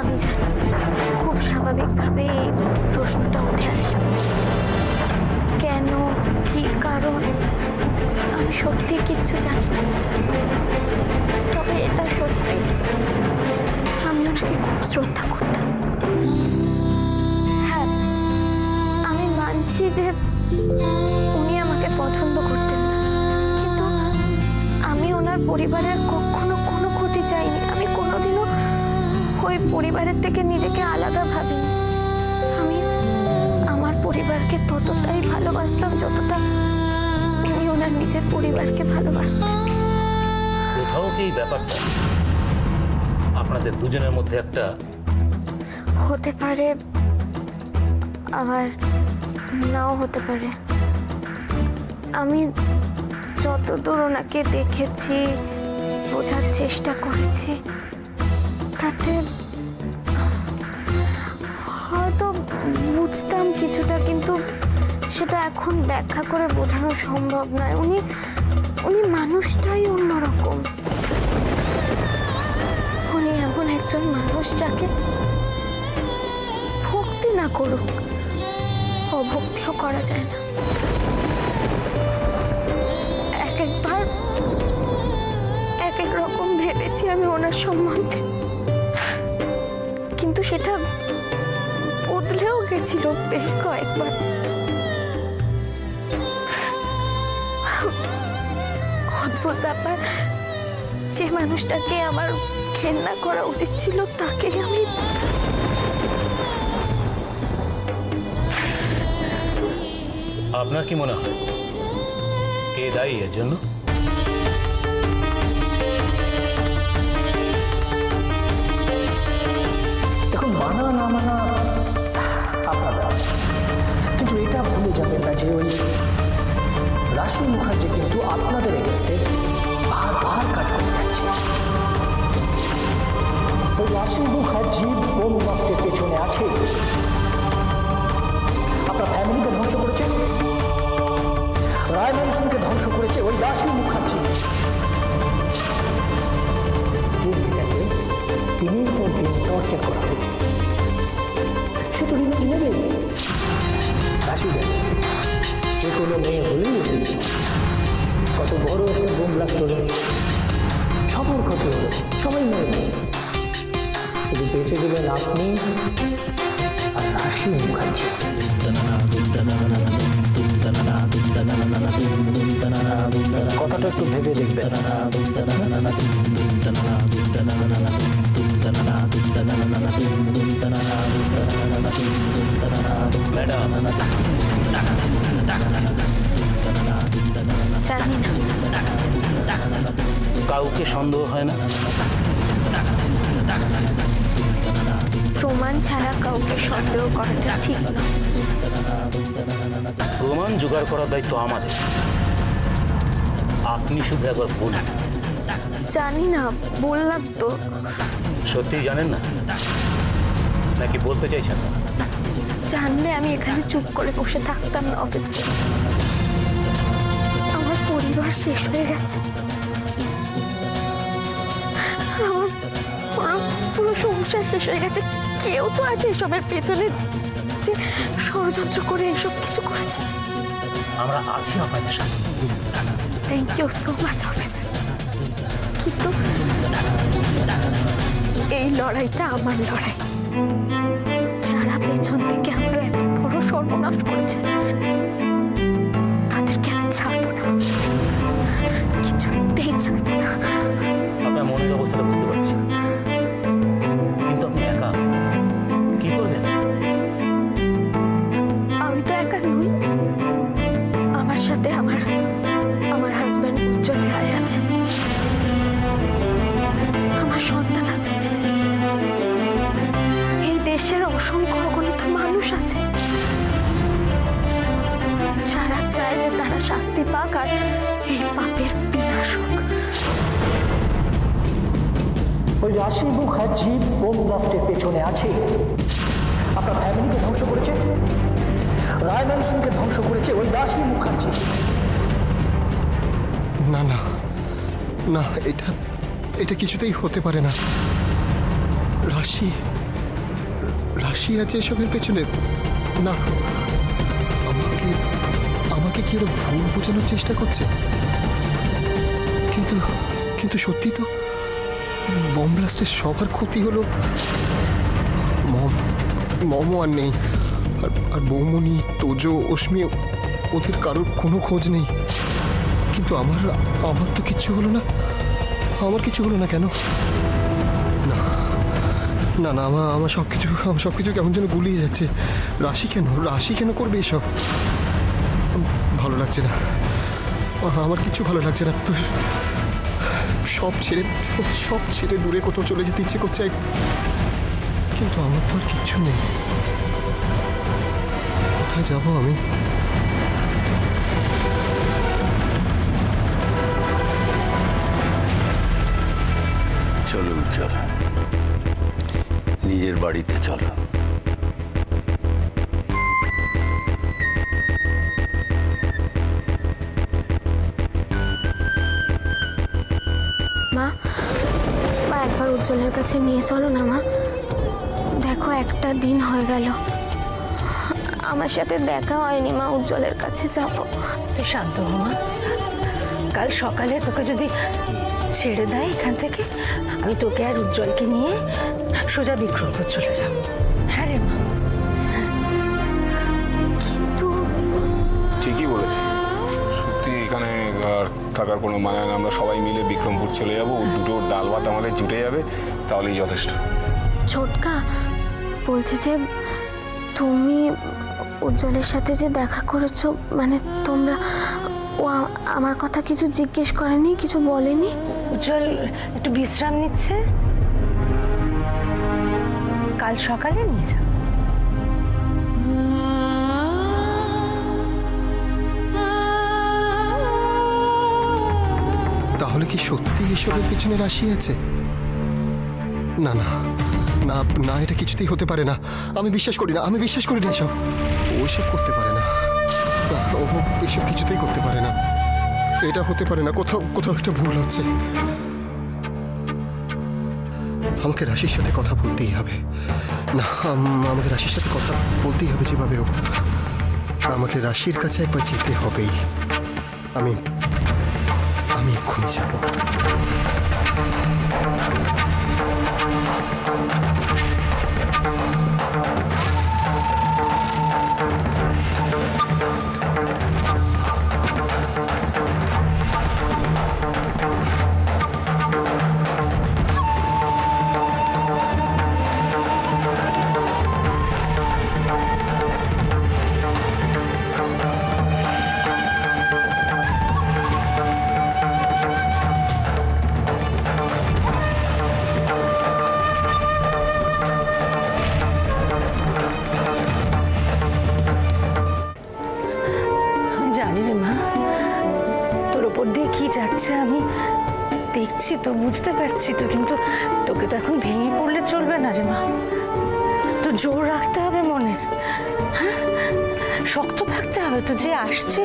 আমি জানি খুব স্বাভাবিকভাবে এই প্রশ্নটা উঠে আসবে, কেন, কি কারণ। আমি সত্যি কিচ্ছু জানি না, তবে এটা সত্যি আমি ওনাকে খুব শ্রদ্ধা করতাম। হ্যাঁ, আমি মানছি যে উনি আমাকে পছন্দ করতেন না, কিন্তু আমি ওনার পরিবারের কখনো কোনো ক্ষতি চাইনি। আমি কোনোদিনও ওই পরিবারের থেকে নিজেকে আলাদা ভাবিনি। আমি আমার পরিবারকে ততটাই ভালোবাসতাম যতটা উনি ওনার নিজের পরিবারকে ভালোবাসতেন। কোথাও কি এই ব্যাপারটা আপনাদের দুজনের মধ্যে একটা হতে পারে, আবার নাও হতে পারে। আমি যতদূর ওনাকে দেখেছি, বোঝার চেষ্টা করেছি, তাতে হয়তো বুঝতাম কিছুটা, কিন্তু সেটা এখন ব্যাখ্যা করে বোঝানো সম্ভব নয়। উনি মানুষটাই অন্যরকম। উনি এমন একজন মানুষ যাকে ভক্তি না করুক, অভক্তিও করা যায় না। একবার এক এক রকম ভেবেছি আমি ওনার সম্বন্ধে, কিন্তু সেটা বদলেও গেছিল বেশ কয়েকবার। অদ্ভুত ব্যাপার, যে মানুষটাকে আমার ঘেন্না করা উচিত ছিল তাকে আমি আপনার কি মনে হয় কে দায়ী এর জন্য? দেখুন, মানা না মানা আপনার ব্যাপার, কিন্তু এটা ভুলে যাবেন না যে ওই রাশি মুখার্জি কিন্তু আপনাদের এগেস্টে বারবার কাজ করে যাচ্ছে। ওই রাশি মুখার্জি বোম ব্লাস্টের পেছনে আছে, আপনার ফ্যামিলিকে ধ্বংস করেছে, রায় মানুষকে ধ্বংস করেছে ওই রাশি মুখার্জি। যে মেয়েটাকে দিনের পর দিন টর্চার করা হয়েছে, সে তো রিভেঞ্জ নেবে। রাশি দেয় যে কোনো মেয়ে হলেই কত বড় একটা বোম ব্লাস্ট হলো, সবার ক্ষতি হলো, সবাই মরে। শুধু বেঁচে গেলেন আপনি আর রাশি মুখার্জি। কথাটা একটু ভেবে দেখবেন। জানি না, কাউকে সন্দেহ হয় না? প্রমাণ ছাড়া কাউকে সন্দেহ করাটা ঠিক না। প্রমাণ জোগাড় করার দায়িত্ব আমাদের। আপনি শুধু একবার বলুন। জানি না, বললাম তো। সত্যি জানেন না নাকি বলতে চাইছেন না? জানলে আমি এখানে চুপ করে বসে থাকতাম না অফিসে। আমার পরিবার শেষ হয়ে গেছে, আমার পুরো সংসার শেষ হয়ে গেছে। কেউ তো আছে এসবের পেছনে, যে ষড়যন্ত্র করে এসব কিছু করেছে। আমরা আছি আপনাদের সাথে। Thank you so much officer, কিন্তু এই লড়াইটা আমার লড়াই। যারা পেছন থেকে আমরা এত বড় সর্বনাশ করেছে তাদেরকে আমি ছাড়বো না, কিছুতেই ছাড়বো না। আপনার মনের অবস্থাটা বুঝতে পারছি, কিন্তু আপনি একা কি করবেন? আমি তো একা নই, আমার সাথে আমার হাজব্যান্ড উজ্জ্বল রায় আছে, আমার সন্তান আছে, এই দেশের অসংখ্য অগণিত মানুষ আছে যারা চায় যে তারা শাস্তি পাক আর এই পাপের বিনাশ হোক। ওই রাশি মুখার্জি বোম ব্লাস্টের পেছনে আছে, আপনার ফ্যামিলিকে ধ্বংস করেছে, রায় মানুষকে ধ্বংস করেছে ওই রাশি মুখার্জি। না না না, এটা কিছুতেই হতে পারে না। রাশি রাশি আছে এসবের পেছনে? না, আমাকে আমাকে কি ওরা ভুল বোঝানোর চেষ্টা করছে? কিন্তু কিন্তু সত্যি তো বম ব্লাস্টে সবার ক্ষতি হলো, মমও আর নেই, আর বৌমনি, তোজো, অশ্মি, ওদের কারোর কোনো খোঁজ নেই। কিন্তু আমার তো কিচ্ছু হলো না। আমার কিছু হলো না কেন? না না না, আমার সব কিছু কেমন যেন গুলিয়ে যাচ্ছে। রাশি কেন করবে এসব? ভালো লাগছে না, আমার কিছু ভালো লাগছে না। সব ছেড়ে দূরে কোথাও চলে যেতে ইচ্ছে করছে, কিন্তু আমার তো আর কিচ্ছু নেই। কোথায় যাবো আমি? চলো উজ্জ্বল, নিজের বাড়িতে চলো। মা, একবার উজ্জ্বলের কাছে নিয়ে চলো না মা। দেখো, একটা দিন হয়ে গেল আমার সাথে দেখা হয়নি মা। উজ্জ্বলের কাছে যাবো। তুই শান্ত হ মা। কাল সকালে তোকে যদি ছেড়ে দেয় এখান থেকে, আমি তোকে আর উজ্জ্বলকে নিয়ে সোজা বিক্রমপুর চলে যাব। হ্যাঁ রে মা। কিন্তু ঠিকই বলেছি, সত্যি এখানে আর থাকার কোনো মানে হয় না। আমরা সবাই মিলে বিক্রমপুর চলে যাবো, দুটো ডাল ভাত আমাদের জুটে যাবে, তাহলেই যথেষ্ট। ছোটকা বলছি যে তুমি উজ্জ্বলের সাথে যে দেখা করেছো, মানে তোমরা, ও আমার কথা কিছু জিজ্ঞেস করেনি, কিছু বলেনি? উজ্জ্বল একটু বিশ্রাম নিচ্ছে, কাল সকালে নিয়ে যাব। তাহলে কি সত্যি এসবের পেছনে রাশি আছে? না না না না, এটা কিছুতেই হতে পারে না। আমি বিশ্বাস করি না এসব। ও এসব করতে পারে না, ও এসব কিছুতেই করতে পারে না। এটা হতে পারে না, কোথাও একটা ভুল হচ্ছে। আমাকে রাশির সাথে কথা বলতেই হবে। না, আমাকে রাশির সাথে কথা বলতেই হবে যেভাবে হোক। আমাকে রাশির কাছে একবার যেতে হবেই। আমি এক্ষুনি যাব। জানি রে মা, তোর ওপর দিয়ে কি যাচ্ছে আমি দেখছি তো, বুঝতে পারছি তো, কিন্তু তোকে তো এখন ভেঙে পড়লে চলবে না রে মা। তো জোর রাখতে হবে মনে, হ্যাঁ, শক্ত থাকতে হবে। তো যে আসছে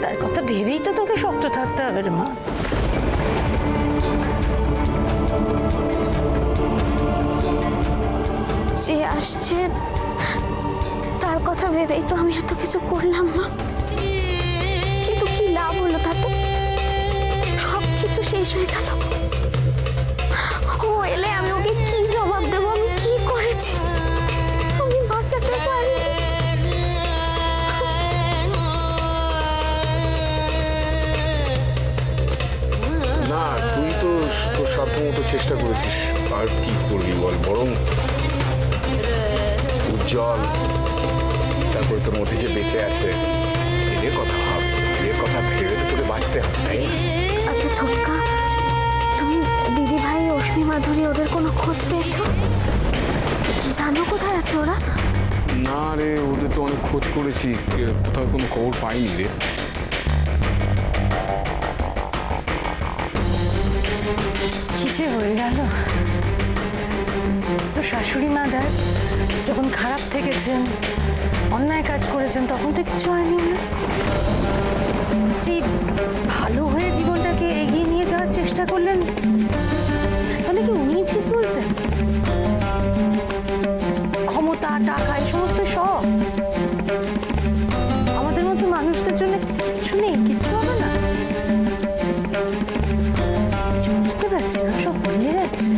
তার কথা ভেবেই তো তোকে শক্ত থাকতে হবে রে মা। যে আসছে তার কথা ভেবেই তো আমি এত কিছু করলাম মা। কিন্তু কি লাভ হলো তাতে? সব কিছু শেষ হয়ে গেল। ও এলে আমি ওকে কি জবাব দেবো? আমি কি করেছি? আমি বাঁচাতে পারি? না, তুই তো তোর সাধ্যমতো চেষ্টা করেছিস, আর কি করবি বল। বরং উজ্জ্বল, তারপরে তোর মধ্যে যে বেঁচে আছে, এদের কথা ভাব। এদের কথা ভেবে তো তোকে বাঁচতে হবে, তাই না? আচ্ছা ছোটকা, তুমি দিদি ভাই, অশ্মি, মাধুরী, ওদের কোনো খোঁজ পেয়েছো? জানো কোথায় আছে ওরা? না রে, ওদের তো অনেক খোঁজ করেছি, কোথাও কোনো খবর পাইনি রে। কি যে হয়ে গেল। তো শাশুড়ি মা দেখ, যখন খারাপ থেকেছেন, অন্যায় কাজ করেছেন, তখন তো কিছু হয়নি না। যে ভালো হয়ে জীবনটাকে এগিয়ে নিয়ে যাওয়ার চেষ্টা করলেন, তাহলে কি উনি ঠিক বলতেন? ক্ষমতা টাকা এই সমস্ত সব আমাদের মতো মানুষদের জন্য কিছু নেই, কিচ্ছু হবে না। কিছু বুঝতে পারছি না, সব ভুলে যাচ্ছে।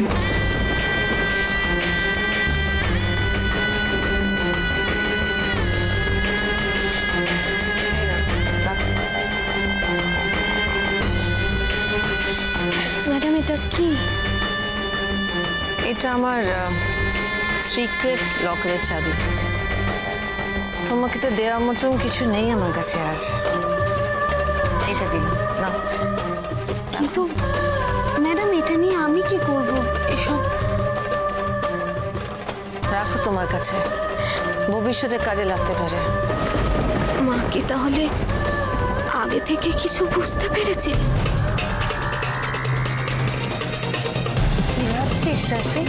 ম্যাডাম এটা কি? এটা আমার সিক্রেট লকারের চাবি। তোমাকে তো দেওয়ার মতন কিছু নেই আমার কাছে আজ, এটা দিলাম না। কিন্তু ম্যাডাম এটা নিয়ে আমি কি করব? এসব রাখো তোমার কাছে, ভবিষ্যতে কাজে লাগতে পারে। মা কি তাহলে আগে থেকে কিছু বুঝতে পেরেছিল? কি ভাবছিস রাশি?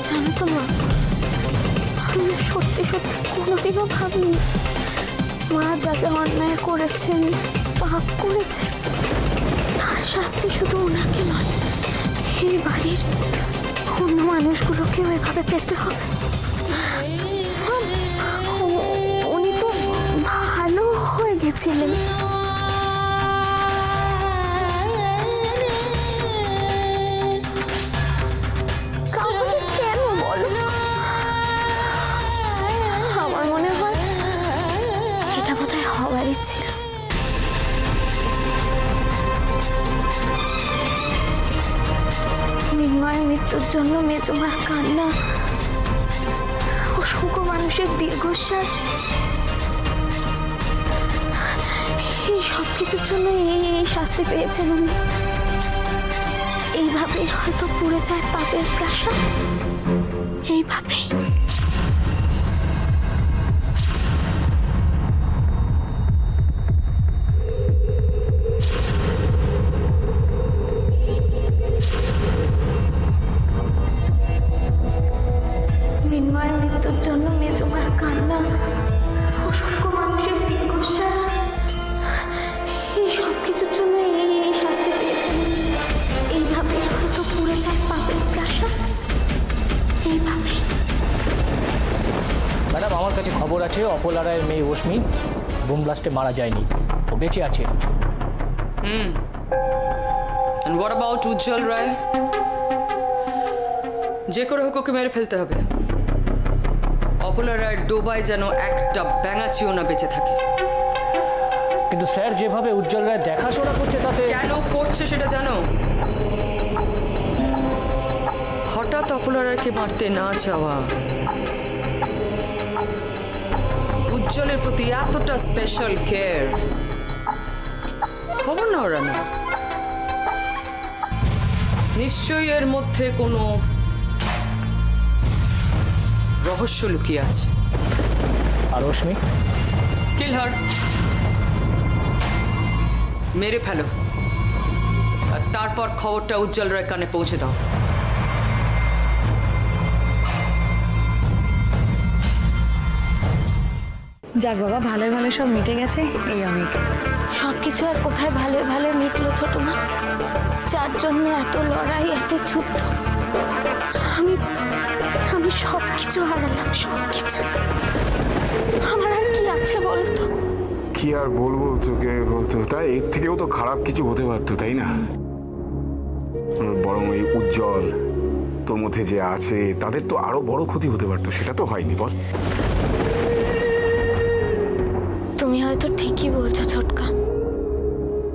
জানো তো মা, আমি না সত্যি সত্যি কোনোদিনও ভাবিনি মা যা যা অন্যায় করেছেন, পাপ করেছেন, তার শাস্তি শুধু ওনাকে নয়, এই বাড়ির অন্য মানুষগুলোকেও এভাবে পেতে হবে। উনি তো ভালো হয়ে গেছিলেন। তাহলে কেন বলো? আমার মনে হয় এটা বোধহয় হওয়ারই ছিল। মৃন্ময়ের মৃত্যুর জন্য মেজমার কান্না, অসংখ্য মানুষের দীর্ঘশ্বাস, এই সব কিছুর জন্য এই শাস্তি পেয়েছেন উনি। এইভাবেই হয়তো পুড়ে যায় পাপের প্রাসাদ, এইভাবেই। মৃন্ময়ের মৃত্যুর জন্য মেজমার কান্না, অসংখ্য মানুষের দীর্ঘশ্বাস, এই সব কিছুর জন্য এই শাস্তি পেয়েছেন। এইভাবেই হয়তো পুড়ে যায় পাপের প্রাসাদ, এইভাবেই। ম্যাডাম আমার কাছে খবর আছে অপলা রায়ের মেয়ে অশ্মি বোম ব্লাস্টে মারা যায়নি, ও বেঁচে আছে। And what about উজ্জ্বল রায়? যে করে হোক ওকে মেরে ফেলতে হবে। অপলা রায়ের ডোবায় যেন একটা ব্যাঙাচিও না বেঁচে থাকে। কিন্তু স্যার যেভাবে উজ্জ্বল রায় দেখাশোনা করছে তাতে। কেন করছে সেটা জানো? হঠাৎ অপলা রায়কে মারতে না চাওয়া, উজ্জ্বলের প্রতি এতটা স্পেশাল কেয়ার, খবর না ওরা না? নিশ্চয়ই এর মধ্যে কোনো রহস্য লুকিয়ে আছে। আর অশ্মি? কিল হার, মেরে ফেলো, আর তারপর খবরটা উজ্জ্বল রায় কানে পৌঁছে দাও। যাক বাবা, ভালোই ভালো সব মিটে গেছে, এই অনেক। সবকিছু আর কোথায় ভালোই ভালোই মিটলো ছোট মা? যার জন্য এত লড়াই, এত যুদ্ধ, আমি আমি সবকিছু হারালাম, সবকিছু। আমার আর কি আছে বলতো? কি আর বলবো তোকে, বলতো তাই এর থেকেও তো খারাপ কিছু হতে পারতো, তাই না? বরং এই উজ্জ্বল তোর মধ্যে যে আছে তাদের তো আরো বড় ক্ষতি হতে পারতো, সেটা তো হয়নি বল। তুমি হয়তো ঠিকই বলছো ছোটকা।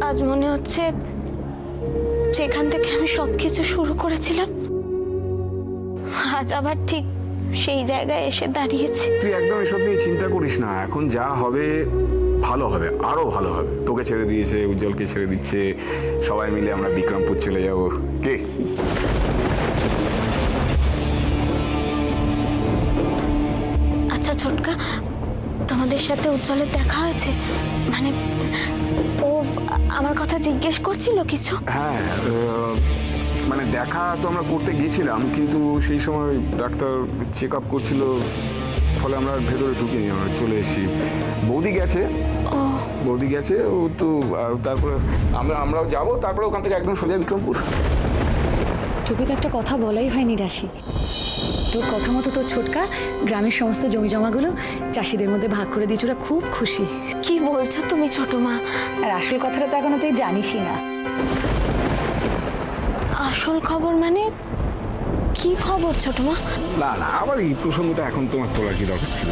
আজ মনে হচ্ছে যেখান থেকে আমি সবকিছু শুরু করেছিলাম, আজ আবার ঠিক সেই জায়গায় এসে দাঁড়িয়েছি। তুই একদম এসব নিয়ে চিন্তা করিস না, এখন যা হবে ভালো হবে, আরো ভালো হবে। তোকে ছেড়ে দিয়েছে, উজ্জ্বলকে ছেড়ে দিচ্ছে, সবাই মিলে আমরা বিক্রমপুর চলে যাব। কে আচ্ছা ছোটকা, তোমাদের সাথে উজ্জ্বলের দেখা হয়েছে? মানে ও আমার কথা জিজ্ঞেস করছিল কিছু? হ্যাঁ, মানে দেখা তো আমরা করতে গেছিলাম, কিন্তু সেই সময় ডাক্তার চেক আপ করছিল, ফলে আমরা ভেতরে ঢুকিনি, আমরা চলে এসেছি। বৌদি গেছে, বৌদি গেছে, ও তো তারপরে আমরাও যাবো, তারপরে ওখান থেকে একদম সোজা বিক্রমপুর। তোকে তো একটা কথা বলাই হয়নি রাশি। তোর কথা মতো তোর ছোটকা গ্রামের সমস্ত জমি জমাগুলো চাষিদের মধ্যে ভাগ করে দিয়েছে, ওরা খুব খুশি। কি বলছো তুমি ছোট মা? আর আসল কথাটা তো এখনো তুই জানিসই না। আসল খবর মানে কি খবর ছোট মা? না না, আবার এই প্রসঙ্গটা এখন তোমার তোলার কি দরকার ছিল?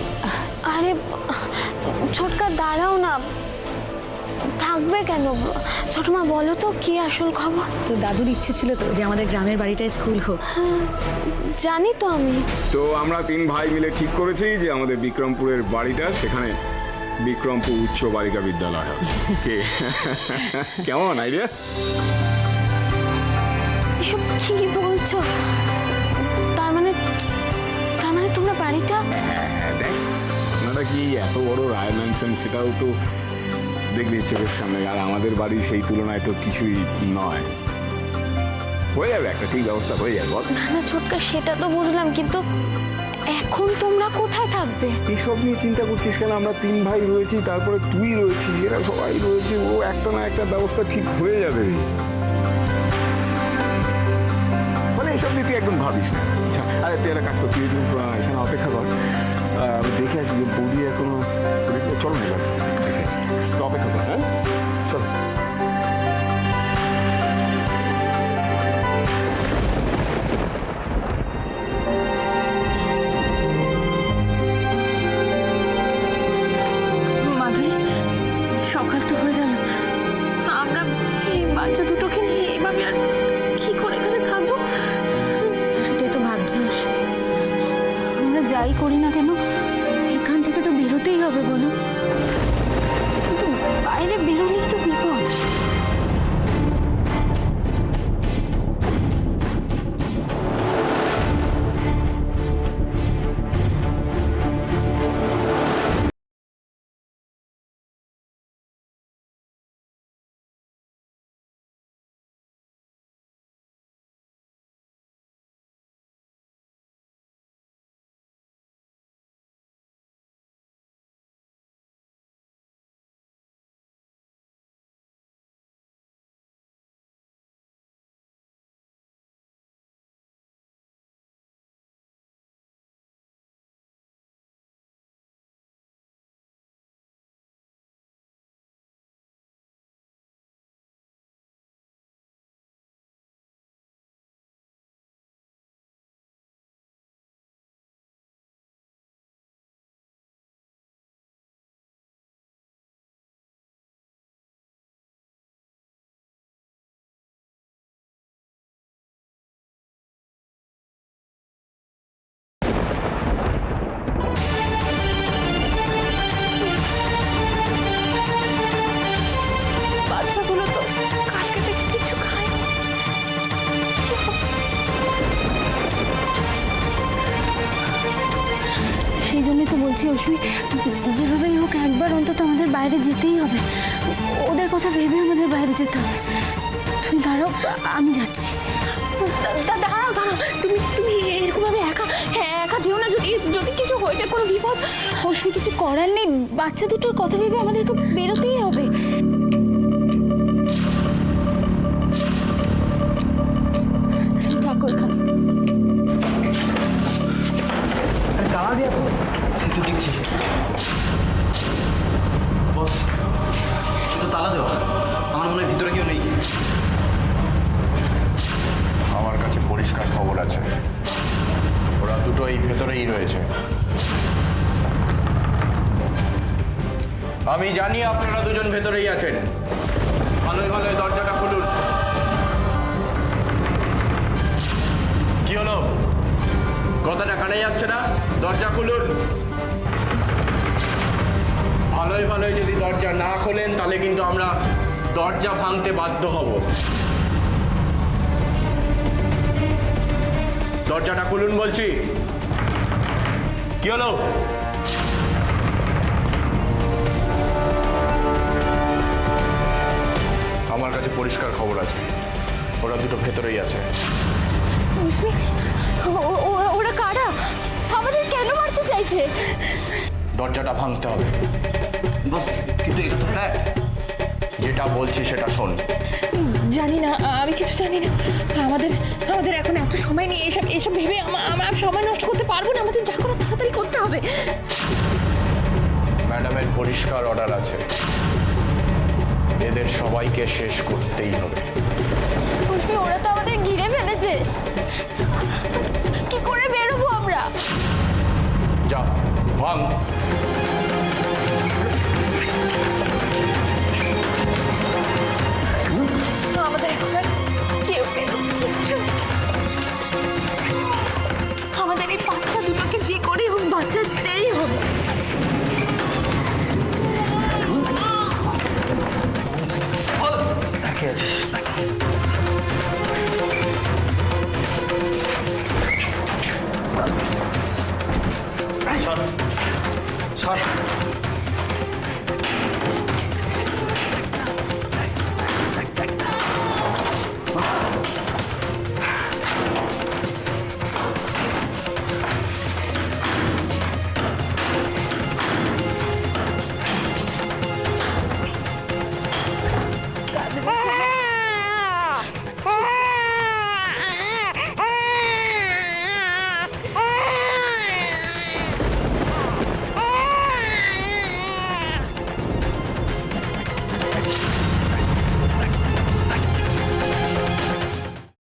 আরে ছোটকা দাঁড়াও না, থাকবে কেন? ছোট মা বলো তো কি আসল খবর? তোর দাদুর ইচ্ছে ছিল তো যে আমাদের গ্রামের বাড়িটায় স্কুল হোক। জানি তো আমি। তো আমরা 3 ভাই মিলে ঠিক করেছি যে আমাদের বিক্রমপুরের বাড়িটা, সেখানে বিক্রমপুর উচ্চ বালিকা বিদ্যালয় হবে। কেমন আইডিয়া? এসব কি বলছো? তার মানে তোমরা বাড়িটা? হ্যাঁ দেখ, আপনারা কি এত বড় রায় ম্যানশন সেটাও তো দেখবে চোখের সামনে, আর আমাদের বাড়ি সেই তুলনায় তো কিছুই নয়। হয়ে যাবে, একটা ঠিক ব্যবস্থা হয়ে যাবে। না না ছোটকা, সেটা তো বুঝলাম, কিন্তু এখন তোমরা কোথায় থাকবে? এসব নিয়ে চিন্তা করছিস কেন? আমরা 3 ভাই রয়েছি, তারপরে তুই রয়েছিস, এরা সবাই রয়েছে, ও একটা না একটা ব্যবস্থা ঠিক হয়ে যাবে। মানে এসব নিয়ে তুই একদম ভাবিস না। আচ্ছা, আরে তুই একটা কাজ কর, তুই এখানে অপেক্ষা কর, আমি দেখে আসি যে বৌদি এখনো। চলো না, এবার তো অপেক্ষা কর। হ্যাঁ চলো। মাধুরী, সকাল তো হয়ে গেল, আমরা এই বাচ্চা দুটোকে নিয়ে এভাবে আর কি করে এখানে থাকবো? সেটাই তো ভাবছি। আমরা যাই করি না কেন এখান থেকে তো বেরোতেই হবে বলো, কিন্তু বাইরে বেরোলেই তো বিপদ। বাচ্চাগুলো তো কালকে থেকে কিছু খায়নি। সেই জন্যই তো বলছি অশ্মি, যেভাবেই হোক একবার অন্তত আমাদের বাইরে যেতেই হবে। ওদের কথা ভেবে আমাদের বাইরে যেতে হবে। তুমি দাঁড়াও, আমি যাচ্ছি। দাঁড়াও, তুমি এরকম ভাবে একা যেও না, যদি কিছু হয়ে যায়, কোনো বিপদ। অশ্মি, কিছু করার নেই, বাচ্চা দুটোর কথা ভেবে আমাদেরকে বেরোতেই হবে। তুমি থাকো এখানে। তালা দেওয়া তো সে তো দেখছি। বস, তো তালা দেওয়া, আমার মনে হয় ভিতরে কেউ নেই। আমার কাছে পরিষ্কার খবর আছে, ওরা দুটো এই ভেতরেই রয়েছে। আমি জানি আপনারা দুজন ভেতরেই আছেন। ভালোই ভালোই দরজাটা খুলুন। কি হলো, কথাটা কানে যাচ্ছে না? দরজা খুলুন। ভালোই ভালোই যদি দরজা না খোলেন তাহলে কিন্তু আমরা দরজা ভাঙতে বাধ্য হব। দরজাটা খুলুন বলছি। কি হলো? আমার কাছে পরিষ্কার খবর আছে, ওরা দুটো ভেতরেই আছে। ওরা কারা? আমাদের কেন মারতে চাইছে? দরজাটা ভাঙতে হবে। বস কিন্তু এটা তো ফ্ল্যাট। যেটা বলছি সেটা শোন। জানি না, আমি কিছু জানি না। আমাদের আমাদের এখন এত সময় নেই, এসব এসব ভেবে আমার সময় নষ্ট করতে পারবো না। আমাদের যা করার তাড়াতাড়ি করতে হবে। ম্যাডামের পরিষ্কার অর্ডার আছে, এদের সবাইকে শেষ করতেই হবে। খুশবি, ওরা তো আমাদের ঘিরে ফেলেছে। কি করে বেরোবো আমরা? যা ভাঙ। আমাদের এখন আর কেউ নেই, কিচ্ছু। আমাদের এই বাচ্চা দুটোকে যে করে হোক বাঁচাতেই হবে। তাকে আছিস